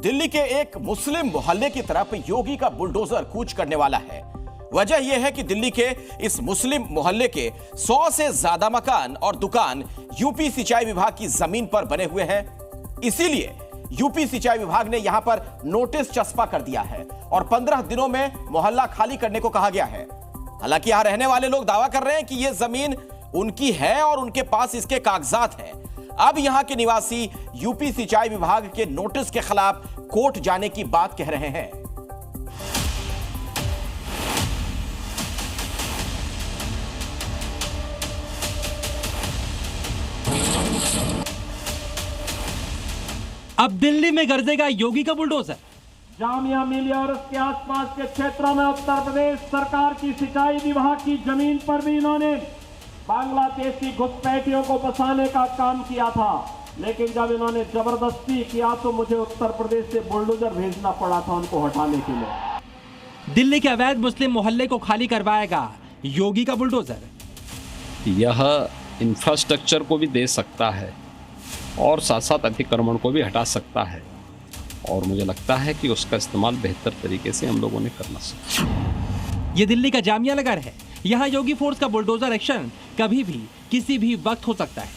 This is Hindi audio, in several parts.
दिल्ली के एक मुस्लिम मोहल्ले की तरफ योगी का बुलडोजर कूच करने वाला है। वजह यह है कि दिल्ली के इस मुस्लिम मोहल्ले के 100 से ज्यादा मकान और दुकान यूपी सिंचाई विभाग की जमीन पर बने हुए हैं। इसीलिए यूपी सिंचाई विभाग ने यहां पर नोटिस चस्पा कर दिया है और 15 दिनों में मोहल्ला खाली करने को कहा गया है। हालांकि यहां रहने वाले लोग दावा कर रहे हैं कि यह जमीन उनकी है और उनके पास इसके कागजात हैं। अब यहां के निवासी यूपी सिंचाई विभाग के नोटिस के खिलाफ कोर्ट जाने की बात कह रहे हैं। अब दिल्ली में गरजेगा योगी का बुलडोजर। जामिया मिलिया और उसके आसपास के क्षेत्रों में उत्तर प्रदेश सरकार की सिंचाई विभाग की जमीन पर भी इन्होंने बांग्लादेश की घुसपैठियों को बसाने का काम किया था, लेकिन जब इन्होंने जबरदस्ती किया तो मुझे उत्तर प्रदेश से बुलडोजर भेजना पड़ा था उनको हटाने के लिए। दिल्ली के अवैध मुस्लिम मोहल्ले को खाली करवाएगा योगी का बुलडोजर। यह इंफ्रास्ट्रक्चर को भी दे सकता है और साथ साथ अतिक्रमण को भी हटा सकता है और मुझे लगता है कि उसका इस्तेमाल बेहतर तरीके से हम लोगों ने करना चाहिए। ये दिल्ली का जामिया नगर है। यहाँ योगी फोर्स का बुलडोजर एक्शन कभी भी किसी भी वक्त हो सकता है।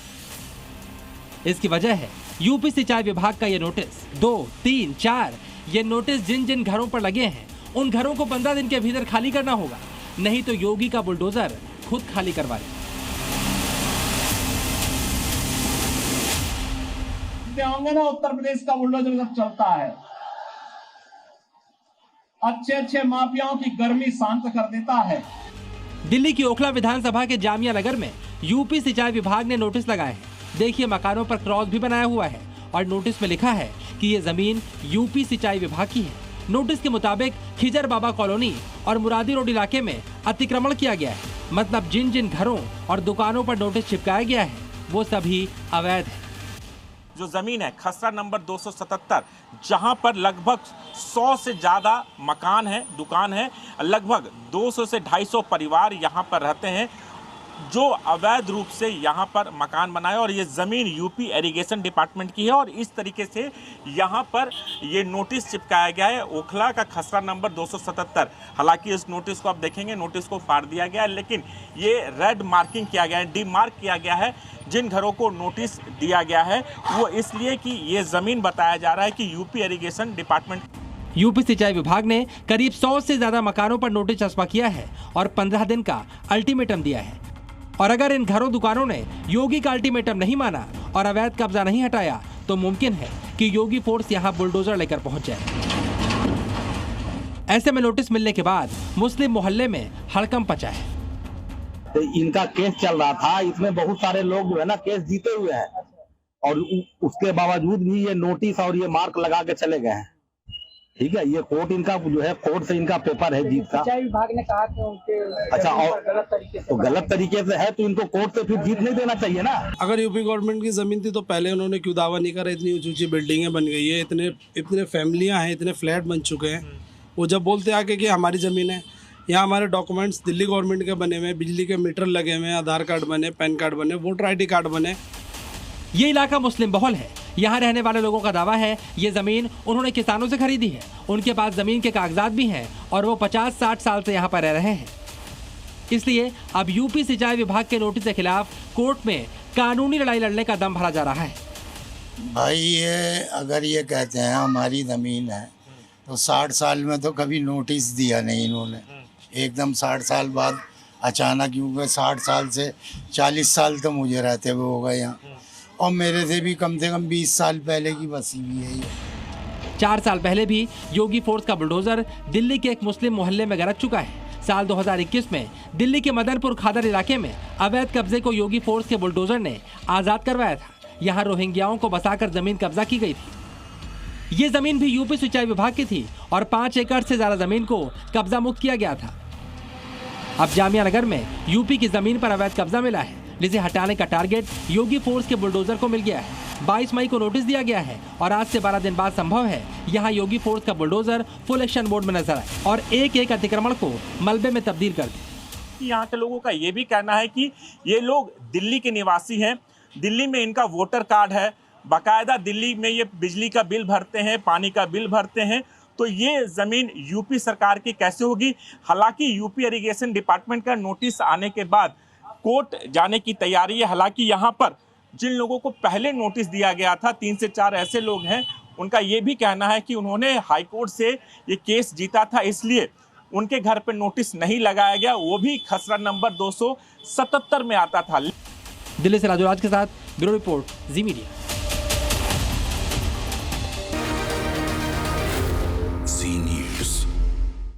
इसकी वजह है यूपी सिंचाई विभाग का ये नोटिस। 2, 3, 4 ये नोटिस जिन जिन घरों पर लगे हैं उन घरों को 15 दिन के भीतर खाली करना होगा, नहीं तो योगी का बुलडोजर खुद खाली करवाए। होंगे ना, उत्तर प्रदेश का बुलडोजर जब चलता है अच्छे अच्छे माफियाओं की गर्मी शांत कर देता है। दिल्ली की ओखला विधानसभा के जामिया नगर में यूपी सिंचाई विभाग ने नोटिस लगाए हैं। देखिए, मकानों पर क्रॉस भी बनाया हुआ है और नोटिस में लिखा है कि ये जमीन यूपी सिंचाई विभाग की है। नोटिस के मुताबिक खिजर बाबा कॉलोनी और मुरादी रोड इलाके में अतिक्रमण किया गया है। मतलब जिन जिन घरों और दुकानों पर नोटिस चिपकाया गया है वो सभी अवैध है। जो जमीन है खसरा नंबर 277, जहां पर लगभग 100 से ज्यादा मकान है, दुकान है, लगभग 200 से 250 परिवार यहां पर रहते हैं जो अवैध रूप से यहां पर मकान बनाए और ये ज़मीन यूपी इरिगेशन डिपार्टमेंट की है और इस तरीके से यहां पर ये नोटिस चिपकाया गया है ओखला का खसरा नंबर 277। हालांकि इस नोटिस को आप देखेंगे, नोटिस को फाड़ दिया गया है, लेकिन ये रेड मार्किंग किया गया है, डी मार्क किया गया है। जिन घरों को नोटिस दिया गया है वो इसलिए कि ये ज़मीन बताया जा रहा है कि यूपी इरिगेशन डिपार्टमेंट। यूपी सिंचाई विभाग ने करीब 100 से ज्यादा मकानों पर नोटिस चस्पा किया है और 15 दिन का अल्टीमेटम दिया है। और अगर इन घरों दुकानों ने योगी का अल्टीमेटम नहीं माना और अवैध कब्जा नहीं हटाया तो मुमकिन है कि योगी फोर्स यहां बुलडोजर लेकर पहुंच जाए। ऐसे में नोटिस मिलने के बाद मुस्लिम मोहल्ले में हड़कंप मचा है। इनका केस चल रहा था, इसमें बहुत सारे लोग जो है ना केस जीते हुए हैं और उसके बावजूद भी ये नोटिस और ये मार्क लगा के चले गए हैं। ठीक है, ये कोर्ट इनका जो है, कोर्ट से इनका पेपर है जीत का। सिंचाई विभाग ने कहा कि उनके अच्छा, और गलत तरीके से है तो इनको कोर्ट से फिर जीत नहीं देना चाहिए ना। अगर यूपी गवर्नमेंट की जमीन थी तो पहले उन्होंने क्यों दावा नहीं करा? इतनी ऊंची ऊंची बिल्डिंगें बन गई है, इतने फैमिलियां हैं, इतने फ्लैट बन चुके हैं। वो जब बोलते आके कि हमारी जमीन है, यहाँ हमारे डॉक्यूमेंट्स दिल्ली गवर्नमेंट के बने हुए, बिजली के मीटर लगे हुए, आधार कार्ड बने, पैन कार्ड बने, वोटर ID कार्ड बने। ये इलाका मुस्लिम बहुल है। यहाँ रहने वाले लोगों का दावा है ये जमीन उन्होंने किसानों से खरीदी है। उनके पास जमीन के कागजात भी हैं और वो 50-60 साल से यहाँ पर रह रहे हैं। इसलिए अब यूपी सिंचाई विभाग के नोटिस के खिलाफ कोर्ट में कानूनी लड़ाई लड़ने का दम भरा जा रहा है। भाई ये अगर ये कहते हैं हमारी जमीन है तो 60 साल में तो कभी नोटिस दिया नहीं इन्होंने। एकदम 60 साल बाद अचानक, क्योंकि 60 साल से 40 साल तो मुझे रहते हुए हो गए यहाँ और मेरे से भी कम से कम 20 साल पहले की बसी हुई है ये। 4 साल पहले भी योगी फोर्स का बुलडोजर दिल्ली के एक मुस्लिम मोहल्ले में गरज चुका है। साल 2021 में दिल्ली के मदनपुर खादर इलाके में अवैध कब्जे को योगी फोर्स के बुलडोजर ने आजाद करवाया था। यहाँ रोहिंग्याओं को बसाकर जमीन कब्जा की गई थी। ये जमीन भी यूपी सिंचाई विभाग की थी और 5 एकड़ से ज्यादा जमीन को कब्जा मुक्त किया गया था। अब जामिया नगर में यूपी की जमीन पर अवैध कब्जा मिला है, जिसे हटाने का टारगेट योगी फोर्स के बुलडोजर को मिल गया है। 22 मई को नोटिस दिया गया है और आज से 12 दिन बाद संभव है यहाँ योगी फोर्स का बुलडोजर फुल एक्शन मोड में नजर आए और एक एक अतिक्रमण को मलबे में तब्दील कर दे। यहाँ के लोगों का ये भी कहना है कि ये लोग दिल्ली के निवासी हैं, दिल्ली में इनका वोटर कार्ड है बाकायदा दिल्ली में ये बिजली का बिल भरते हैं, पानी का बिल भरते हैं, तो ये ज़मीन यूपी सरकार की कैसे होगी। हालांकि यूपी इरिगेशन डिपार्टमेंट का नोटिस आने के बाद कोर्ट जाने की तैयारी है। हालांकि यहाँ पर जिन लोगों को पहले नोटिस दिया गया था, 3 से 4 ऐसे लोग हैं, उनका ये भी कहना है कि उन्होंने हाईकोर्ट से ये केस जीता था, इसलिए उनके घर पे नोटिस नहीं लगाया गया, वो भी खसरा नंबर 277 में आता था। दिल्ली से राजू राज के साथ ब्यूरो रिपोर्ट, जी मीडिया।